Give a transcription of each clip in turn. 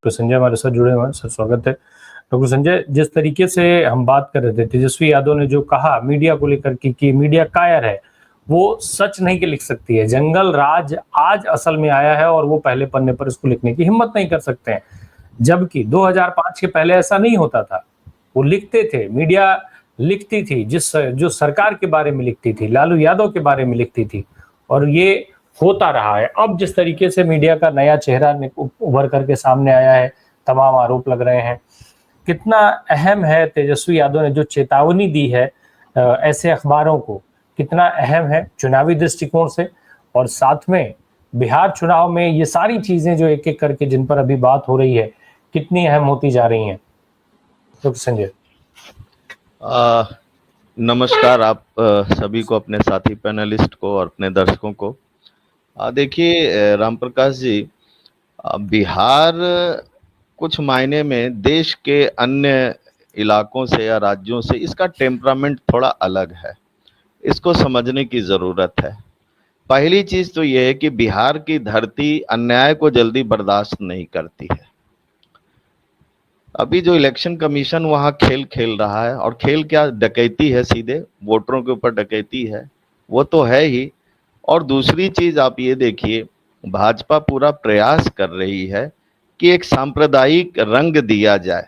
Doctor Sanjay हमारे साथ जुड़े हुए हैं। सर स्वागत है। डॉक्टर संजय, जिस तरीके से हम बात कर रहे थे, तेजस्वी यादव ने जो कहा मीडिया को लेकर के कि मीडिया कायर है, वो सच नहीं कि लिख सकती है। जंगल राज आज असल में आया है और वो पहले पन्ने पर इसको लिखने की हिम्मत नहीं कर सकते हैं, जबकि 2005 के पहले ऐसा नहीं होता था। वो लिखते थे, मीडिया लिखती थी, जो सरकार के बारे में लिखती थी, लालू यादव के बारे में लिखती थी, और ये होता रहा है। अब जिस तरीके से मीडिया का नया चेहरा उभर करके सामने आया है, तमाम आरोप लग रहे हैं, कितना अहम है तेजस्वी यादव ने जो चेतावनी दी है ऐसे अखबारों को, कितना अहम है चुनावी दृष्टिकोण से, और साथ में बिहार चुनाव में ये सारी चीजें जो एक एक करके जिन पर अभी बात हो रही है, कितनी अहम होती जा रही हैं। डॉक्टर संजय। नमस्कार आप सभी को, अपने साथी पैनलिस्ट को और अपने दर्शकों को। देखिए राम प्रकाश जी, बिहार कुछ मायने में देश के अन्य इलाकों से या राज्यों से इसका टेम्परामेंट थोड़ा अलग है, इसको समझने की ज़रूरत है। पहली चीज़ तो ये है कि बिहार की धरती अन्याय को जल्दी बर्दाश्त नहीं करती है। अभी जो इलेक्शन कमीशन वहाँ खेल खेल रहा है, और खेल क्या, डकैती है, सीधे वोटरों के ऊपर डकैती है, वो तो है ही। और दूसरी चीज आप ये देखिए, भाजपा पूरा प्रयास कर रही है कि एक सांप्रदायिक रंग दिया जाए।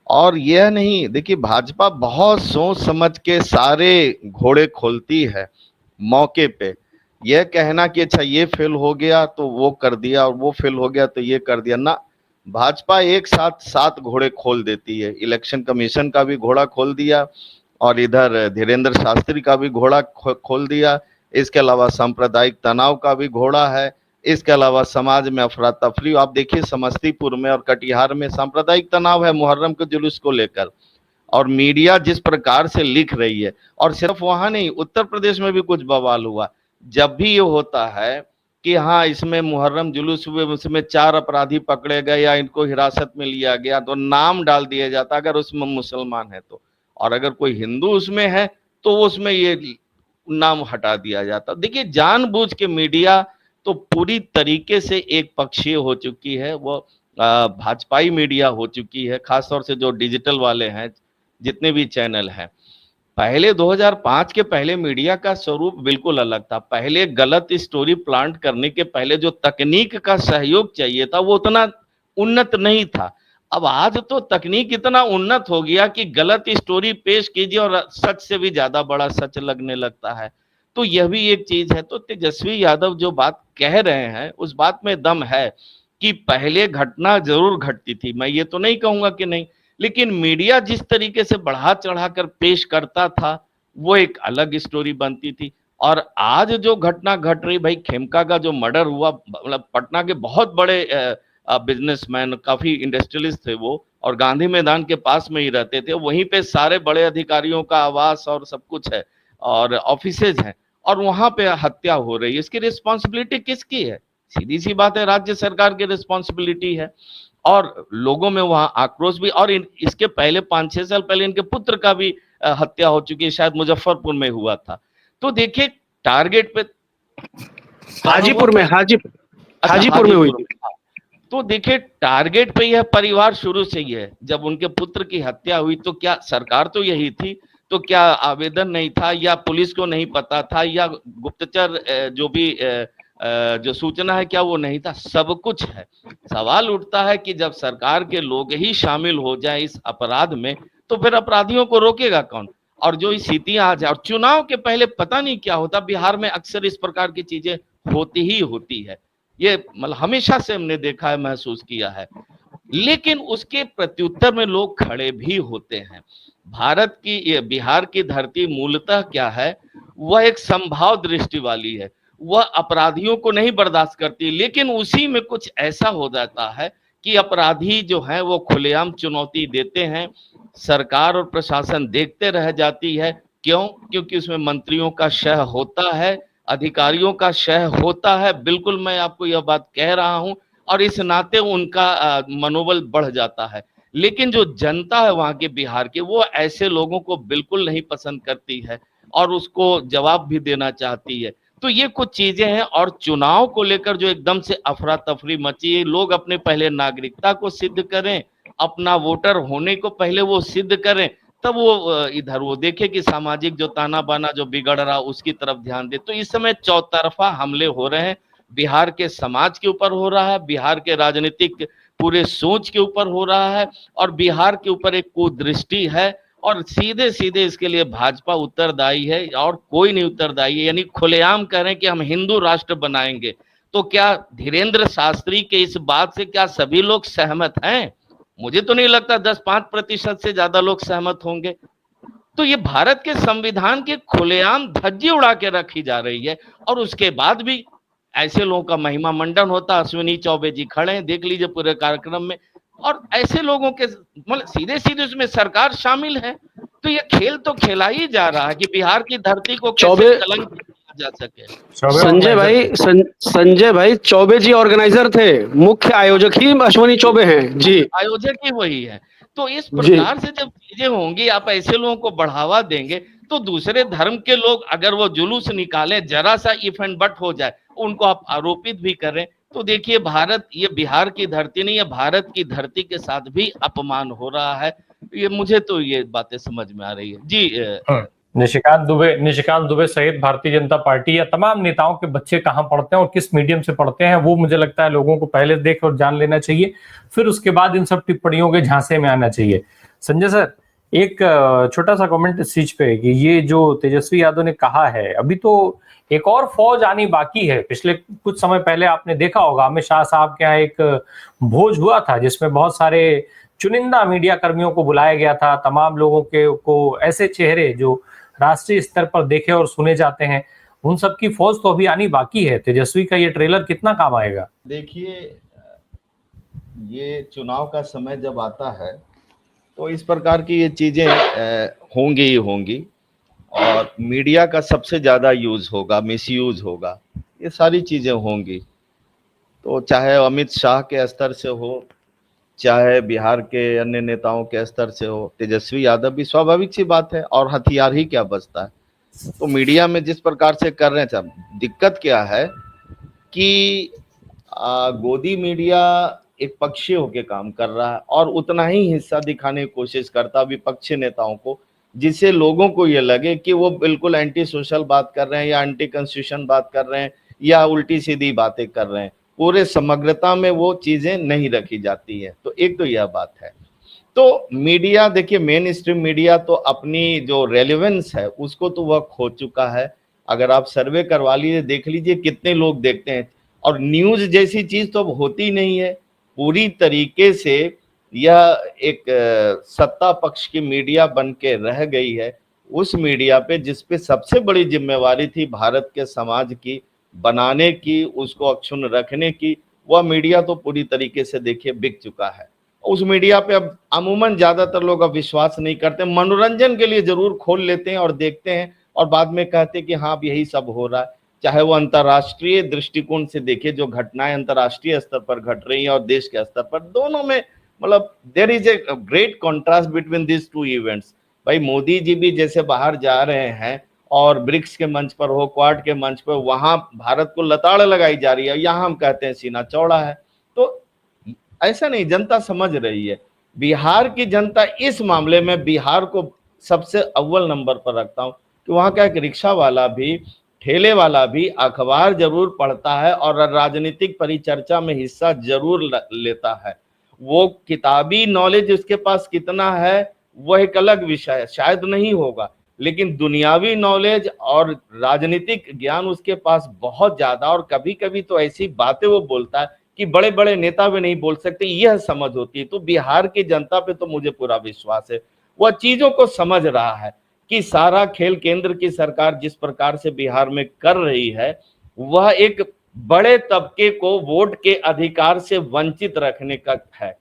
और यह नहीं, देखिए भाजपा बहुत सोच समझ के सारे घोड़े खोलती है मौके पे। यह कहना कि अच्छा ये फेल हो गया तो वो कर दिया, और वो फेल हो गया तो ये कर दिया, ना। भाजपा एक साथ 7 घोड़े खोल देती है। इलेक्शन कमीशन का भी घोड़ा खोल दिया, और इधर धीरेन्द्र शास्त्री का भी घोड़ा खोल दिया। इसके अलावा सांप्रदायिक तनाव का भी घोड़ा है। इसके अलावा समाज में अफरा तफरी, आप देखिए समस्तीपुर में और कटिहार में सांप्रदायिक तनाव है मुहर्रम के जुलूस को लेकर। और मीडिया जिस प्रकार से लिख रही है, और सिर्फ वहां नहीं, उत्तर प्रदेश में भी कुछ बवाल हुआ। जब भी ये होता है कि हाँ इसमें मुहर्रम जुलूस हुए, उसमें 4 अपराधी पकड़े गए या इनको हिरासत में लिया गया, तो नाम डाल दिया जाता अगर उसमें मुसलमान है तो, और अगर कोई हिंदू उसमें है तो उसमें ये नाम हटा दिया जाता। देखिए जानबूझ के मीडिया तो पूरी तरीके से एक पक्षीय हो चुकी है, वो भाजपाई मीडिया हो चुकी है, खासतौर से जो डिजिटल वाले हैं, जितने भी चैनल हैं। पहले 2005 के पहले मीडिया का स्वरूप बिल्कुल अलग था। पहले गलत स्टोरी प्लांट करने के पहले जो तकनीक का सहयोग चाहिए था वो उतना उन्नत नहीं था। अब आज तो तकनीक इतना उन्नत हो गया कि गलत स्टोरी पेश कीजिए और सच से भी ज्यादा बड़ा सच लगने लगता है। तो यह भी एक चीज है। तो तेजस्वी यादव जो बात कह रहे हैं उस बात में दम है कि पहले घटना जरूर घटती थी, मैं ये तो नहीं कहूंगा कि नहीं, लेकिन मीडिया जिस तरीके से बढ़ा चढ़ाकर पेश करता था वो एक अलग स्टोरी बनती थी। और आज जो घटना घट रही, भाई खेमका का जो मर्डर हुआ, मतलब पटना के बहुत बड़े बिजनेसमैन, काफी इंडस्ट्रियलिस्ट थे वो, और गांधी मैदान के पास में ही रहते थे। वहीं पे सारे बड़े अधिकारियों का आवास और सब कुछ है और ऑफिसेज हैं, और वहां पे हत्या हो रही है। इसकी रिस्पॉन्सिबिलिटी किसकी है? सीधी सी बात है, राज्य सरकार की रिस्पॉन्सिबिलिटी है। और लोगों में वहां आक्रोश भी, और इसके पहले 5-6 साल पहले इनके पुत्र का भी हत्या हो चुकी है, शायद मुजफ्फरपुर में हुआ था। तो देखिए टारगेट पे हाजीपुर में हाजीपुर में हुई थी। तो देखिए टारगेट पे यह परिवार शुरू से ही है। जब उनके पुत्र की हत्या हुई तो क्या सरकार तो यही थी, तो क्या आवेदन नहीं था, या पुलिस को नहीं पता था, या गुप्तचर जो भी जो सूचना है क्या वो नहीं था? सब कुछ है। सवाल उठता है कि जब सरकार के लोग ही शामिल हो जाए इस अपराध में तो फिर अपराधियों को रोकेगा कौन? और जो स्थितियां आ जाए, और चुनाव के पहले पता नहीं क्या होता, बिहार में अक्सर इस प्रकार की चीजें होती ही होती है। ये मतलब हमेशा से हमने देखा है, महसूस किया है। लेकिन उसके प्रत्युत्तर में लोग खड़े भी होते हैं। भारत की, ये बिहार की धरती मूलतः क्या है, वह एक संभाव दृष्टि वाली है। वह अपराधियों को नहीं बर्दाश्त करती, लेकिन उसी में कुछ ऐसा हो जाता है कि अपराधी जो है वो खुलेआम चुनौती देते हैं, सरकार और प्रशासन देखते रह जाती है। क्यों? क्योंकि उसमें मंत्रियों का शह होता है, अधिकारियों का शह होता है। बिल्कुल मैं आपको यह बात कह रहा हूं, और इस नाते उनका मनोबल बढ़ जाता है। लेकिन जो जनता है वहां के बिहार की, वो ऐसे लोगों को बिल्कुल नहीं पसंद करती है और उसको जवाब भी देना चाहती है। तो ये कुछ चीजें हैं। और चुनाव को लेकर जो एकदम से अफरा तफरी मची है, लोग अपने पहले नागरिकता को सिद्ध करें, अपना वोटर होने को पहले वो सिद्ध करें, तब वो इधर वो देखे कि सामाजिक जो ताना बाना जो बिगड़ रहा उसकी तरफ ध्यान दे। तो इस समय चौतरफा हमले हो रहे हैं, बिहार के समाज के ऊपर हो रहा है, बिहार के राजनीतिक पूरे सोच के ऊपर हो रहा है, और बिहार के ऊपर एक कुदृष्टि है, और सीधे सीधे इसके लिए भाजपा उत्तरदायी है और कोई नहीं उत्तरदायी है। यानी खुलेआम कह रहे हैं कि हम हिंदू राष्ट्र बनाएंगे, तो क्या धीरेन्द्र शास्त्री के इस बात से क्या सभी लोग सहमत हैं? मुझे तो नहीं लगता 10-5% से ज्यादा लोग सहमत होंगे। तो ये भारत के संविधान के खुलेआम धज्जी उड़ा के रखी जा रही है, और उसके बाद भी ऐसे लोगों का महिमा मंडन होता। अश्विनी चौबे जी खड़े हैं, देख लीजिए पूरे कार्यक्रम में, और ऐसे लोगों के मतलब सीधे सीधे उसमें सरकार शामिल है। तो ये खेल तो खेला ही जा रहा है कि बिहार की धरती को कैसे चौबे कलंक किया जा सके। संजय भाई चौबे जी ऑर्गेनाइजर थे, मुख्य आयोजक ही अश्विनी चौबे हैं जी, आयोजक ही वही है। तो इस प्रकार से जब चीजें होंगी, आप ऐसे लोगों को बढ़ावा देंगे, तो दूसरे धर्म के लोग अगर वो जुलूस निकालें, जरा सा इफ एंड बट हो जाए, उनको आप आरोपित भी करें, तो देखिए भारत, ये बिहार की धरती नहीं है, भारत की धरती के साथ भी अपमान हो रहा है। ये मुझे तो ये बातें समझ में आ रही है जी। निशिकांत दुबे सहित भारतीय जनता पार्टी या तमाम नेताओं के बच्चे कहाँ पढ़ते हैं और किस मीडियम से पढ़ते हैं, वो मुझे लगता है लोगों को पहले देख और जान लेना चाहिए, फिर उसके बाद इन सब टिप्पणियों के झांसे में आना चाहिए। संजय सर, एक छोटा सा कमेंट इस चीज पे कि ये जो तेजस्वी यादव ने कहा है, अभी तो एक और फौज आनी बाकी है। पिछले कुछ समय पहले आपने देखा होगा अमित शाह साहब के यहाँ एक भोज हुआ था जिसमें बहुत सारे चुनिंदा मीडिया कर्मियों को बुलाया गया था, तमाम लोगों के को ऐसे चेहरे जो राष्ट्रीय स्तर पर देखे और सुने जाते हैं, उन सब की फौज तो अभी आनी बाकी है। तेजस्वी का ये ट्रेलर कितना काम आएगा? देखिए, ये चुनाव का समय जब आता है तो इस प्रकार की ये चीजें होंगी ही होंगी, और मीडिया का सबसे ज्यादा यूज होगा, मिसयूज होगा, ये सारी चीजें होंगी। तो चाहे अमित शाह के स्तर से हो, चाहे बिहार के अन्य नेताओं के स्तर से हो, तेजस्वी यादव भी, स्वाभाविक सी बात है, और हथियार ही क्या बचता है। तो मीडिया में जिस प्रकार से कर रहे हैं, दिक्कत क्या है कि गोदी मीडिया एक पक्षीय होकर काम कर रहा है, और उतना ही हिस्सा दिखाने की कोशिश करता विपक्षी नेताओं को, जिससे लोगों को ये लगे कि वो बिल्कुल एंटी सोशल बात कर रहे हैं, या एंटी कॉन्स्टिट्यूशन बात कर रहे हैं, या उल्टी सीधी बातें कर रहे हैं। पूरे समग्रता में वो चीजें नहीं रखी जाती है। तो एक तो यह बात है। तो मीडिया, देखिए मेन स्ट्रीम मीडिया तो अपनी जो रेलेवेंस है उसको तो वह खो चुका है। अगर आप सर्वे करवा लीजिए, देख लीजिए कितने लोग देखते हैं, और न्यूज जैसी चीज तो अब होती नहीं है। पूरी तरीके से यह एक सत्ता पक्ष की मीडिया बन के रह गई है। उस मीडिया पे जिसपे सबसे बड़ी जिम्मेवारी थी भारत के समाज की बनाने की, उसको अक्षुण्ण रखने की, वह मीडिया तो पूरी तरीके से देखिए बिक चुका है। उस मीडिया पे अब अमूमन ज्यादातर लोग अब विश्वास नहीं करते, मनोरंजन के लिए जरूर खोल लेते हैं और देखते हैं, और बाद में कहते हैं कि हाँ अब यही सब हो रहा है। चाहे वो अंतर्राष्ट्रीय दृष्टिकोण से देखे, जो घटनाएं अंतर्राष्ट्रीय स्तर पर घट रही हैं और देश के स्तर पर, दोनों में मतलब there is a great contrast between this two events. भाई मोदी जी भी जैसे बाहर जा रहे हैं, और ब्रिक्स के मंच पर हो, क्वाड के मंच पर, वहां भारत को लताड़ लगाई जा रही है, यहाँ हम कहते हैं सीना चौड़ा है। तो ऐसा नहीं, जनता समझ रही है। बिहार की जनता इस मामले में बिहार को सबसे अव्वल नंबर पर रखता हूं कि वहां का एक रिक्शा वाला भी, ठेले वाला भी अखबार जरूर पढ़ता है और राजनीतिक परिचर्चा में हिस्सा जरूर लेता है। वो किताबी नॉलेज उसके पास कितना है वह एक अलग विषय है, शायद नहीं होगा, लेकिन दुनियावी नॉलेज और राजनीतिक ज्ञान उसके पास बहुत ज्यादा, और कभी कभी तो ऐसी बातें वो बोलता है कि बड़े बड़े नेता भी नहीं बोल सकते, यह समझ होती है। तो बिहार की जनता पे तो मुझे पूरा विश्वास है, वह चीजों को समझ रहा है कि सारा खेल केंद्र की सरकार जिस प्रकार से बिहार में कर रही है, वह एक बड़े तबके को वोट के अधिकार से वंचित रखने का है।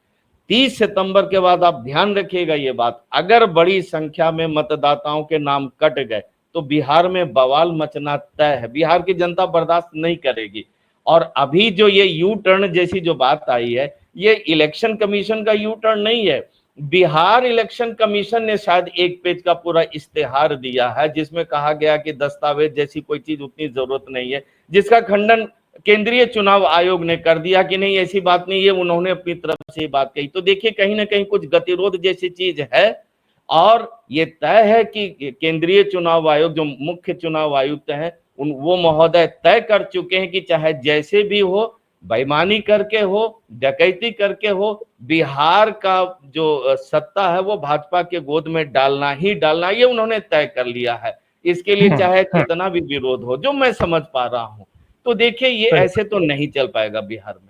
30 सितंबर के बाद आप ध्यान रखिएगा ये बात, अगर बड़ी संख्या में मतदाताओं के नाम कट गए तो बिहार में बवाल मचना तय है। बिहार की जनता बर्दाश्त नहीं करेगी। और अभी जो ये यू टर्न जैसी जो बात आई है, ये इलेक्शन कमीशन का यू टर्न नहीं है, बिहार इलेक्शन कमीशन ने शायद 1 पेज का पूरा इश्तेहार दिया है जिसमें कहा गया कि दस्तावेज जैसी कोई चीज उतनी जरूरत नहीं है, जिसका खंडन केंद्रीय चुनाव आयोग ने कर दिया कि नहीं ऐसी बात नहीं है, उन्होंने अपनी तरफ से बात कही। तो देखिए कहीं ना कहीं कुछ गतिरोध जैसी चीज है और ये तय है कि केंद्रीय चुनाव आयोग जो मुख्य चुनाव आयुक्त हैं वो महोदय तय कर चुके हैं कि चाहे जैसे भी हो, बेईमानी करके हो, डकैती करके हो, बिहार का जो सत्ता है वो भाजपा के गोद में डालना ही डालना, ये उन्होंने तय कर लिया है। इसके लिए चाहे कितना भी विरोध हो, जो मैं समझ पा रहा हूं। तो देखिए ये सही। ऐसे तो नहीं चल पाएगा बिहार में।